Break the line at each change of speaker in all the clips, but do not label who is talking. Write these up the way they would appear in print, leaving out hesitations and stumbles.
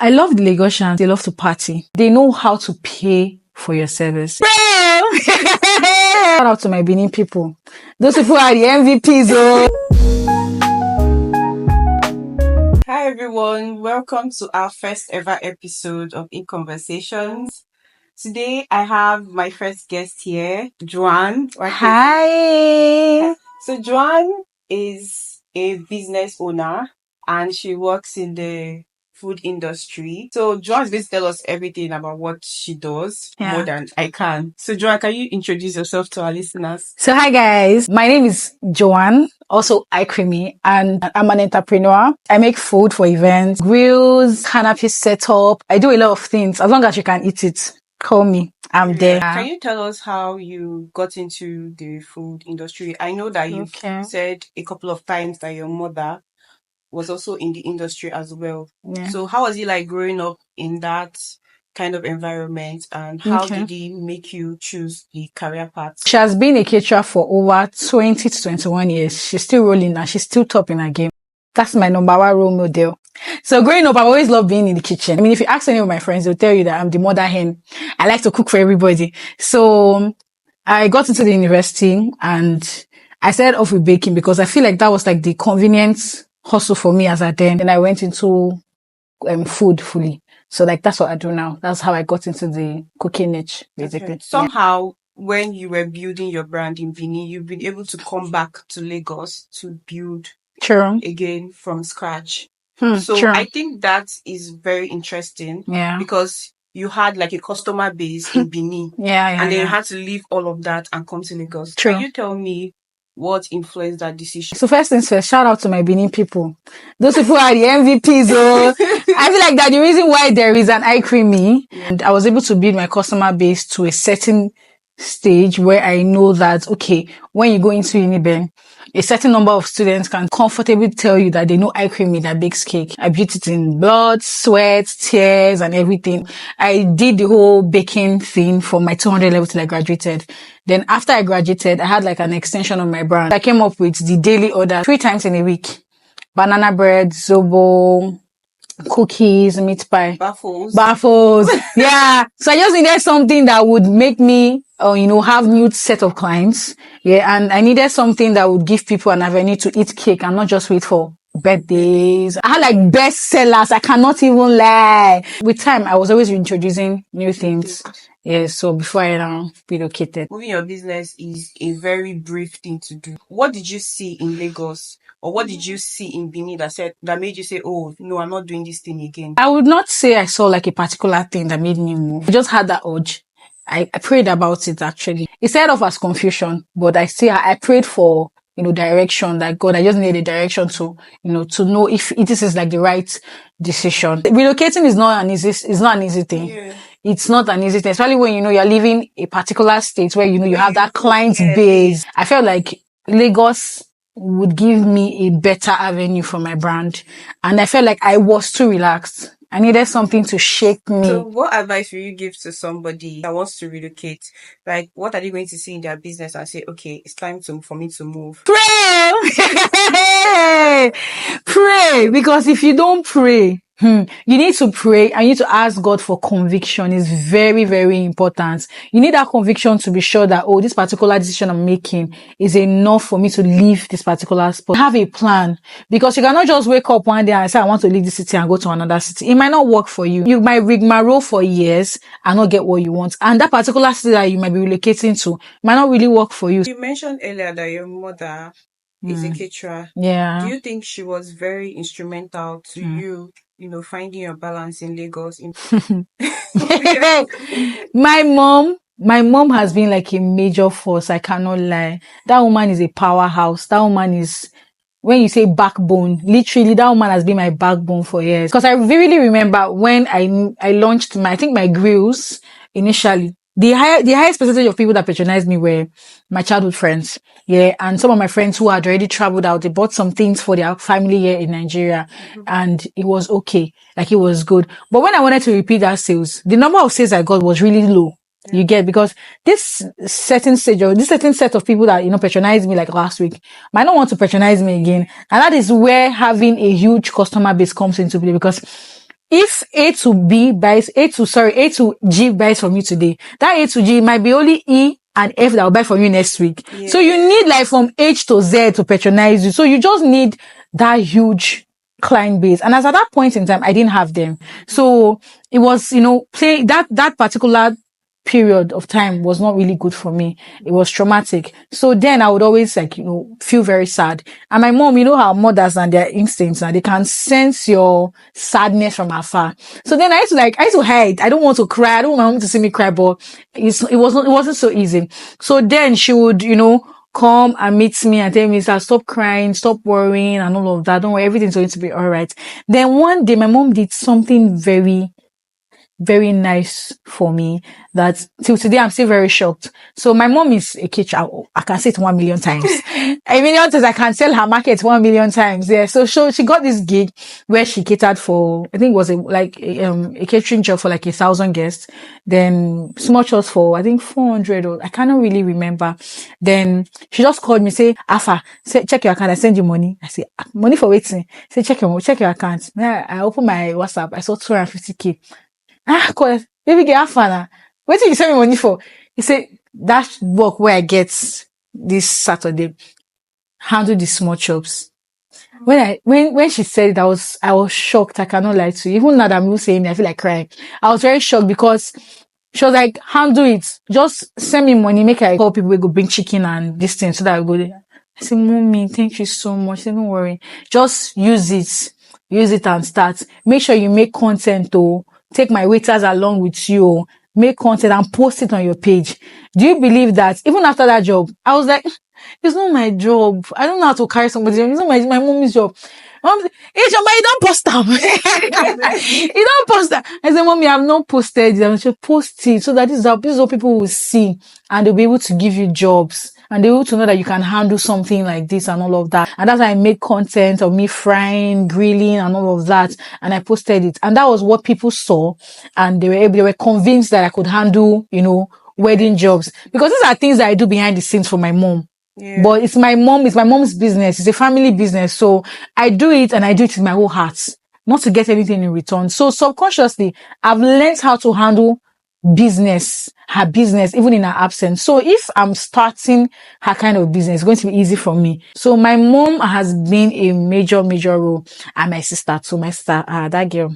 I love the Lagosians. They love to party. They know how to pay for your service. Shout out to my Benin people. Those people are the MVPs. Oh.
Hi everyone, welcome to our first ever episode of In Conversations. Today I have my first guest here, Joan Nwakaeze.
Hi.
So Joan is a business owner and she works in the food industry. So Joan is going to tell us everything about what she does more than I can. So Joan, can you introduce yourself to our listeners?
So hi guys, my name is Joan, also Icreamy, and I'm an entrepreneur. I make food for events, grills, canopy setup. I do a lot of things. As long as you can eat it, call me. I'm there.
Can you tell us how you got into the food industry? I know that you've said a couple of times that your mother was also in the industry as well.
Yeah.
So how was it like growing up in that kind of environment, and how did it make you choose the career path?
She has been a caterer for over 20 to 21 years. She's still rolling and she's still top in her game. That's my number one role model. So growing up, I always loved being in the kitchen. I mean, if you ask any of my friends, they'll tell you that I'm the mother hen. I like to cook for everybody. So I got into the university and I started off with baking because I feel like that was like the convenient hustle for me as a then. And I went into food fully. So like that's what I do now. That's how I got into the cooking niche, basically.
Okay. Somehow, when you were building your brand in Benin, you've been able to come back to Lagos to build again from scratch. I think that is very interesting. Yeah. Because you had like a customer base in Benin. And then you had to leave all of that and come to Lagos. Can you tell me what influenced that decision?
So first things first, shout out to my Benin people. Those people are the MVPs. Oh. I feel like that the reason why there is an Icreamy, and I was able to build my customer base to a certain stage where I know that, okay, when you go into Uniben, a certain number of students can comfortably tell you that they know Icreamy that bakes cake. I built it in blood, sweat, tears, and everything. I did the whole baking thing for my 200 level till I graduated. Then after I graduated, I had like an extension of my brand. I came up with the daily order 3 times in a week. Banana bread, zobo, cookies, meat pie. Baffles. Yeah. So I just needed something that would make me, have new set of clients. Yeah. And I needed something that would give people an avenue to eat cake and not just wait for birthdays. I had like best sellers. I cannot even lie. With time, I was always introducing new things. Yeah, so before I now relocated.
Moving your business is a very brief thing to do. What did you see in Lagos, or what did you see in Benin that made you say, oh, no, I'm not doing this thing again?
I would not say I saw like a particular thing that made me move. I just had that urge. I prayed about it actually. It started off as confusion, but I prayed for, direction, that God, I just needed a direction to know if this is like the right decision. Relocating is not an easy thing. Yeah. It's not an easy thing, especially when, you're living a particular state where, you have that client base. I felt like Lagos would give me a better avenue for my brand. And I felt like I was too relaxed. I needed something to shake me.
So what advice will you give to somebody that wants to relocate? Like, what are they going to see in their business and say, okay, it's time for me to move?
Pray! Pray! Because if you don't pray, you need to pray and you need to ask God for conviction. It's very, very important. You need that conviction to be sure that, this particular decision I'm making is enough for me to leave this particular spot. Have a plan, because you cannot just wake up one day and say, I want to leave this city and go to another city. It might not work for you. You might rigmarole for years and not get what you want. And that particular city that you might be relocating to might not really work for you.
You mentioned earlier that your mother is a caterer.
Yeah.
Do you think she was very instrumental to you, finding your balance in Lagos?
My mom has been like a major force. I cannot lie. That woman is a powerhouse. That woman is, when you say backbone, literally that woman has been my backbone for years. Because I really remember when I launched my grills initially. The highest percentage of people that patronized me were my childhood friends. Yeah. And some of my friends who had already traveled out, they bought some things for their family here in Nigeria. And it was okay. Like, it was good. But when I wanted to repeat that sales, the number of sales I got was really low. You get, because this certain stage or this certain set of people that, patronized me like last week might not want to patronize me again. And that is where having a huge customer base comes into play, because if A to G buys from you today, that A to G might be only E and F that will buy from you next week. Yeah. So you need like from H to Z to patronize you. So you just need that huge client base. And as at that point in time, I didn't have them. So it was, play that particular period of time was not really good for me. It was traumatic. So then I would always feel very sad. And my mom, how mothers and their instincts, and they can sense your sadness from afar. So then I used to hide. I don't want to cry. I don't want my mom to see me cry, but it wasn't so easy. So then she would, come and meet me and tell me, stop crying, stop worrying and all of that. Don't worry, everything's going to be all right. Then one day my mom did something very, very nice for me that till today I'm still very shocked. So my mom is a kitchen. I can say it 1 million times. 1 million times I can sell her market 1 million times. Yeah. So she got this gig where she catered for, I think it was a catering job for like 1,000 guests. Then small shots for, I think 400 or I cannot really remember. Then she just called me, say, Afa, check your account. I send you money. I say, money for waiting. Say, check your account. I open my WhatsApp. I saw 250K. Cause baby get Afana. What did you send me money for? He said that work where I get this Saturday, handle the small chops. When she said it, I was shocked. I cannot lie to you. Even now that I'm saying it, I feel like crying. I was very shocked because she was like, handle it. Just send me money. Make I call people who go bring chicken and this thing so that I go there. I said, Mommy, thank you so much. She said, don't worry. Just use it and start. Make sure you make content though. Take my waiters along with you, make content and post it on your page. Do you believe that even after that job, I was like, it's not my job. I don't know how to carry somebody. It's not my mommy's job. Mom, hey, Shoma, you don't post them. You don't post that. I said, Mommy, I've not posted it. I should post it so that this is how people will see and they'll be able to give you jobs. And they're able to know that you can handle something like this and all of that. And that's why I made content of me frying, grilling and all of that. And I posted it. And that was what people saw. And they were convinced that I could handle, wedding jobs. Because these are things that I do behind the scenes for my mom. Yeah. But it's my mom's business. It's a family business. So I do it and I do it with my whole heart. Not to get anything in return. So subconsciously, I've learned how to handle her business, even in her absence. So if I'm starting her kind of business, it's going to be easy for me. So my mom has been a major, major role. And my sister too. My sister, that girl,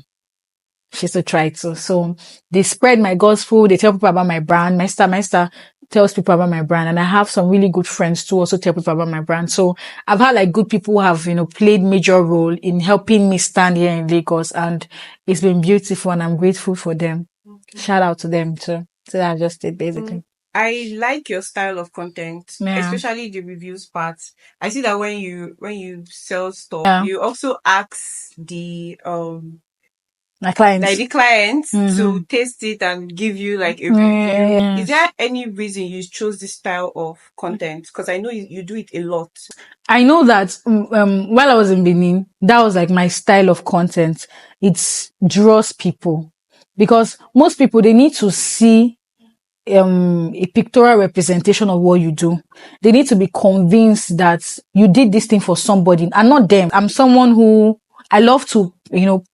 she's to try too. So they spread my gospel. They tell people about my brand. My sister tells people about my brand. And I have some really good friends too also tell people about my brand. So I've had like good people who have, played major role in helping me stand here in Lagos. And it's been beautiful and I'm grateful for them. Okay. Shout out to them too. So that's just it basically.
I like your style of content, especially the reviews part. I see that when you sell stuff, you also ask
my clients,
like the clients to taste it and give you like a review. Yes. Is there any reason you chose this style of content? Because I know you do it a lot.
I know that while I was in Benin, that was like my style of content. It draws people because most people, they need to see a pictorial representation of what you do. They need to be convinced that you did this thing for somebody and not them. I'm someone who I love to,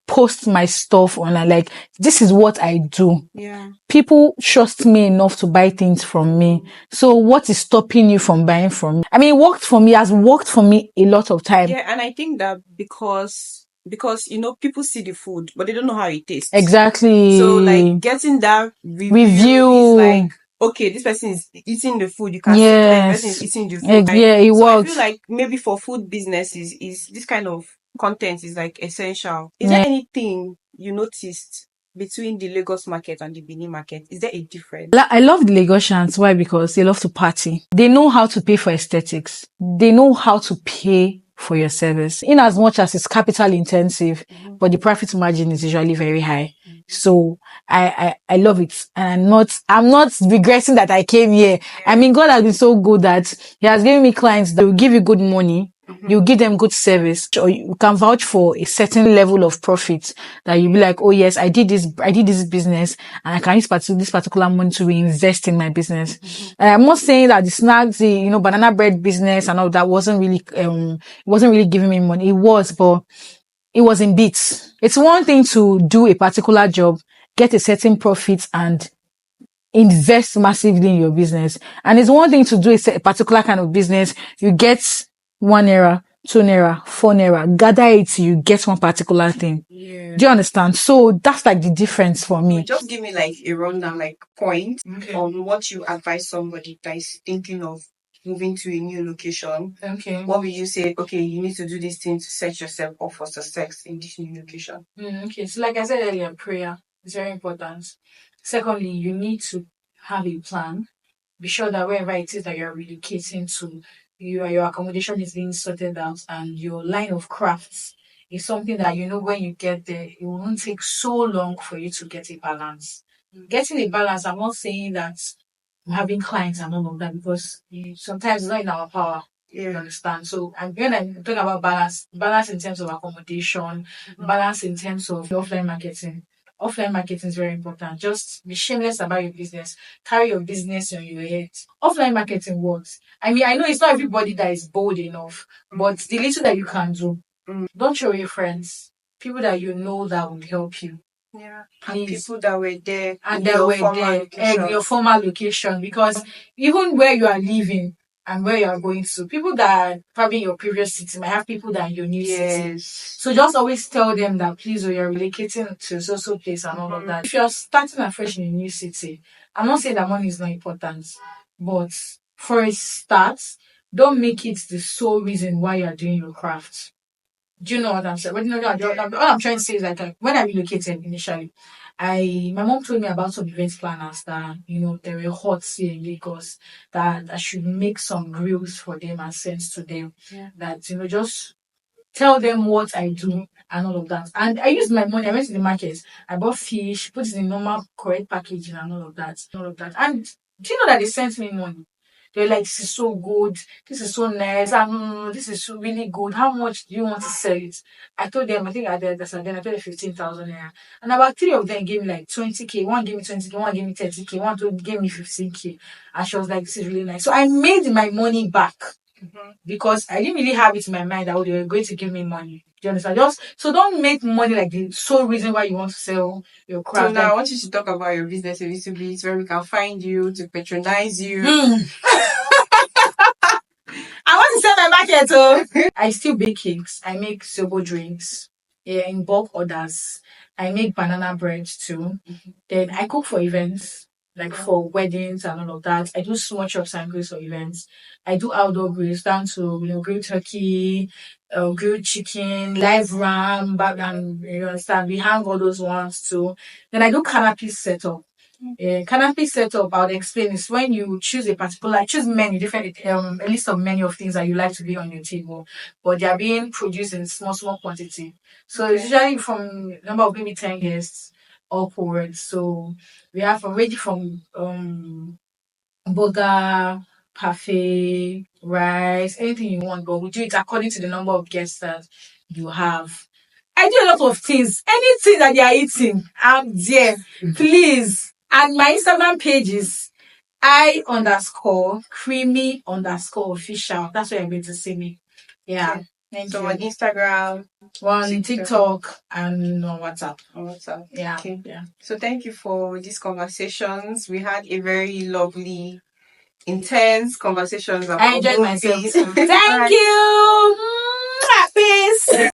post my stuff on like, this is what I do.
Yeah.
People trust me enough to buy things from me. So what is stopping you from buying from me? I mean, it has worked for me a lot of time.
Yeah. And I think that because people see the food, but they don't know how it tastes.
Exactly.
So like getting that review is like, okay, this person is eating the food. You can see that the person is eating the food.
Yeah, it works.
I feel like maybe for food businesses is this kind of content is like essential. Is there anything you noticed between the Lagos market and the Benin market? Is there a difference?
I love the Lagosians. Why? Because they love to party. They know how to pay for aesthetics. They know how to pay for your service. In as much as it's capital intensive, but the profit margin is usually very high. So I love it. And I'm not regretting that I came here. I mean, God has been so good that He has given me clients that will give you good money. You give them good service, or you can vouch for a certain level of profit that you'll be like, oh yes, I did this business and I can use this particular money to reinvest in my business. I'm not saying that the snacks, banana bread business and all that wasn't really giving me money. It was, but it was in bits. It's one thing to do a particular job, get a certain profit, and invest massively in your business. And it's one thing to do a particular kind of business. You get 1 naira, 2 naira, 4 naira, gather it, you get one particular thing. Yeah. Do you understand? So that's like the difference for me.
Just give me like a rundown, like point on what you advise somebody that is thinking of moving to a new location. Okay. What would you say? Okay, you need to do this thing to set yourself up for success in this new location.
Okay, so like I said earlier, prayer is very important. Secondly, you need to have a plan. Be sure that wherever it is that you're relocating to, your accommodation is being sorted out, and your line of crafts is something that you know when you get there, it won't take so long for you to get a balance. Getting a balance, I'm not saying that having clients and all of that, because sometimes it's not in our power. You understand? So, and when I'm talking about balance in terms of accommodation, balance in terms of offline marketing. Offline marketing is very important. Just be shameless about your business. Carry your business on your head. Offline marketing works. I mean, I know it's not everybody that is bold enough, but the little that you can do, don't show your friends, people that you know that will help you.
Yeah, and people that were there
and that were there in your former location, because even where you are living and where you are going to, people that are probably in your previous city might have people that are in your new city. So just always tell them that please, or you're relocating to so place and all of that. If you're starting afresh in a new city, I'm not saying that money is not important, but for a start, don't make it the sole reason why you're doing your craft. Do you know what I'm saying? What I'm trying to say is like when I relocated initially, my mom told me about some event planners that there were hot here in Lagos that I should make some grills for them and send to them. Yeah. That just tell them what I do and all of that. And I used my money. I went to the market. I bought fish, put it in normal correct packaging and all of that. And do you know that they sent me money? They're like, this is so good. This is so nice. This is so really good. How much do you want to sell it? I told them, I think I told them 15,000 naira. And about 3 of them gave me like 20k. One gave me 20k, one gave me 30k, one gave me 15k. And she was like, this is really nice. So I made my money back. Because I didn't really have it in my mind that they were going to give me money. Do you understand? So don't make money like the sole reason why you want to sell your craft.
So now I want you to talk about your business a little bit, where we can find you to patronize you.
I want to sell my market too. I still bake cakes. I make sobo drinks. Yeah, in bulk orders. I make banana bread too. Then I cook for events, like for weddings and all of that. I do small chops and grills for events. I do outdoor grills down to grilled turkey, grilled chicken, live ram, and you understand. We hang all those ones too. Then I do canopy setup. Canopy setup, I would explain, is when you choose many different a list of menu of things that you like to be on your table, but they are being produced in small quantity. So it's usually from number of maybe 10 guests upwards. So we have already from burger, parfait, rice, anything you want, but we do it according to the number of guests that you have. I do a lot of things. Anything that they are eating, I'm there. Please. And my Instagram page is I_Creamy_official. That's where you're going to see me. Yeah.
Okay. Thank you. On Instagram,
on TikTok, and on WhatsApp. Yeah.
Okay. Yeah. So thank you for these conversations. We had a very lovely, intense conversations about
I enjoyed myself. Thank you. Peace.